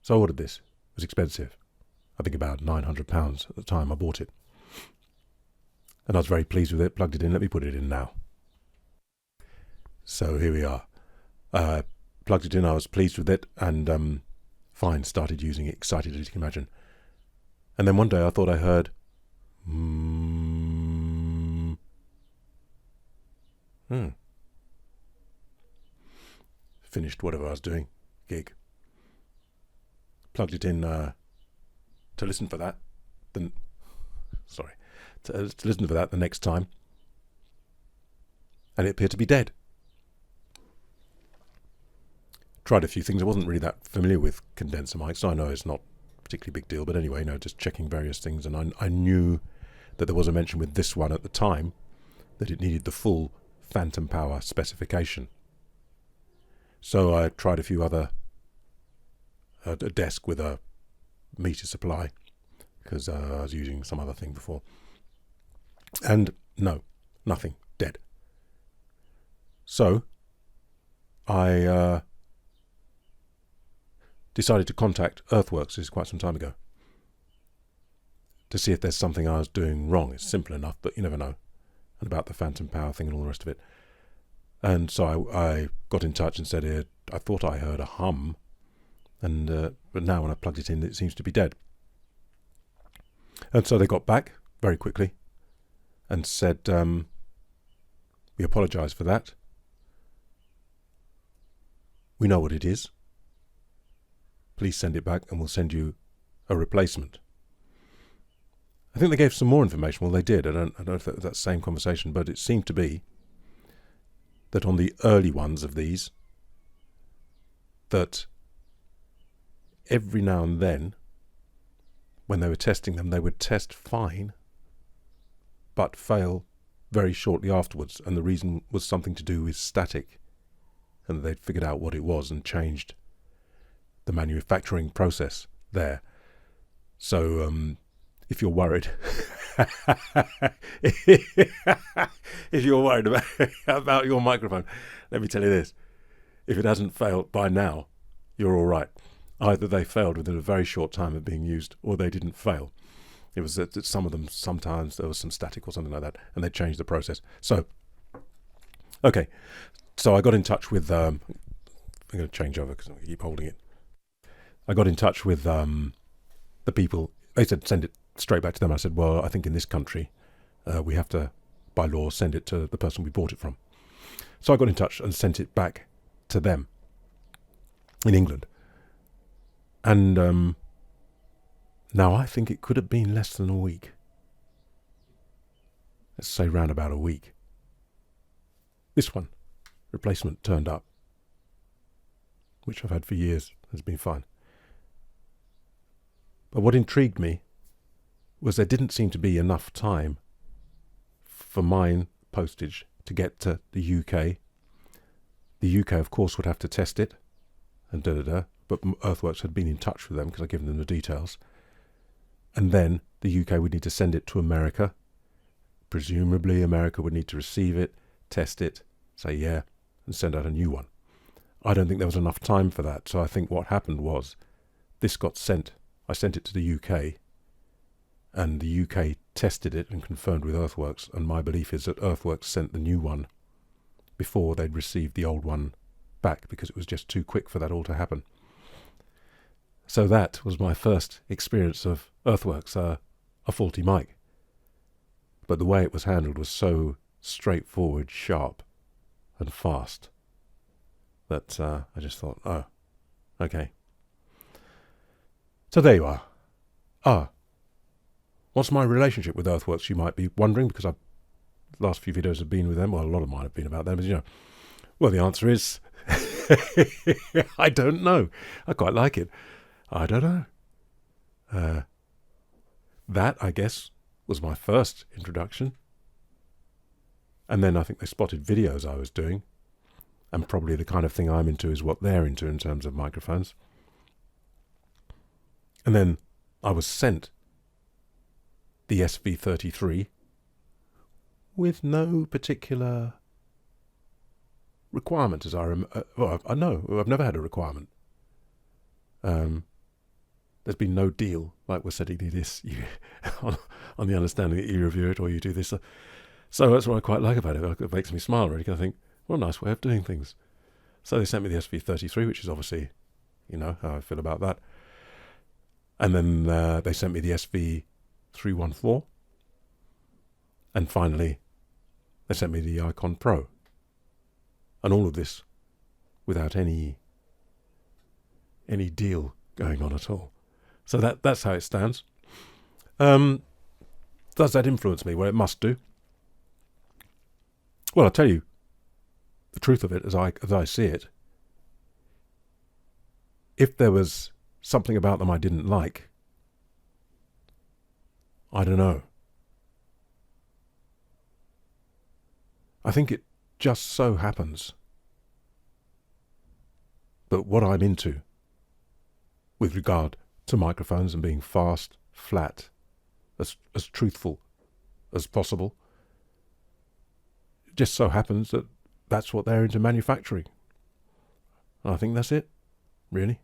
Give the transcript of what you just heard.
So I ordered this. It was expensive. I think about £900 at the time I bought it. And I was very pleased with it, plugged it in. Let me put it in now. So here we are. Plugged it in, I was pleased with it, and fine, started using it, excited as you can imagine. And then one day I thought I heard finished whatever I was doing, gig. Plugged it in to listen for that. To listen for that the next time. And it appeared to be dead. Tried a few things. I wasn't really that familiar with condenser mics, so I know it's not a particularly big deal. But anyway, just checking various things. And I knew that there was a mention with this one at the time that it needed the full phantom power specification. So I tried a few other, a desk with a meter supply, because I was using some other thing before. And no, nothing, dead. So I decided to contact Earthworks, this is quite some time ago, to see if there's something I was doing wrong. It's simple enough, but you never know. And about the phantom power thing and all the rest of it. And so I got in touch and said, I thought I heard a hum, and but now when I plugged it in, it seems to be dead. And so they got back very quickly and said, we apologise for that. We know what it is. Please send it back and we'll send you a replacement. I think they gave some more information. Well, they did. I don't know if that was that same conversation, but it seemed to be that on the early ones of these, that every now and then, when they were testing them, they would test fine, but fail very shortly afterwards. And the reason was something to do with static. And they'd figured out what it was and changed the manufacturing process there. So if you're worried, if you're worried about your microphone, let me tell you this. If it hasn't failed by now, you're all right. Either they failed within a very short time of being used, or they didn't fail. It was that some of them, sometimes there was some static or something like that, and they changed the process. So, okay. So I got in touch with, I'm going to change over because I keep holding it. I got in touch with the people. They said send it straight back to them. I said, well, I think in this country we have to, by law, send it to the person we bought it from. So I got in touch and sent it back to them in England. And now I think it could have been less than a week. Let's say round about a week. This one, replacement, turned up, which I've had for years, has been fine. But what intrigued me was there didn't seem to be enough time for mine postage to get to the UK. The UK, of course, would have to test it, and but Earthworks had been in touch with them because I'd given them the details. And then the UK would need to send it to America. Presumably America would need to receive it, test it, say yeah, and send out a new one. I don't think there was enough time for that, so I think what happened was this got sent. I sent it to the UK, and the UK tested it and confirmed with Earthworks, and my belief is that Earthworks sent the new one before they'd received the old one back, because it was just too quick for that all to happen. So that was my first experience of Earthworks, a faulty mic. But the way it was handled was so straightforward, sharp, and fast that I just thought, oh, okay. So there you are. What's my relationship with Earthworks, you might be wondering, because the last few videos have been with them. Well, a lot of mine have been about them, but well, the answer is I don't know. I quite like it. I don't know. That, I guess, was my first introduction. And then I think they spotted videos I was doing, and probably the kind of thing I'm into is what they're into in terms of microphones. And then I was sent the SV33 with no particular requirement, as I remember. Well, I know I've never had a requirement. There's been no deal, like we're sending you this on the understanding that you review it or you do this. So that's what I quite like about it. It makes me smile, really, because I think, what a nice way of doing things. So they sent me the SV33, which is obviously, you know, how I feel about that. And then they sent me the SV314. And finally, they sent me the Icon Pro. And all of this without any deal going on at all. So that's how it stands. Does that influence me? Well, it must do. Well, I'll tell you the truth of it as I see it. If there was something about them I didn't like, I don't know. I think it just so happens that what I'm into with regard to microphones and being fast, flat, as truthful as possible, it just so happens that that's what they're into manufacturing. And I think that's it, really.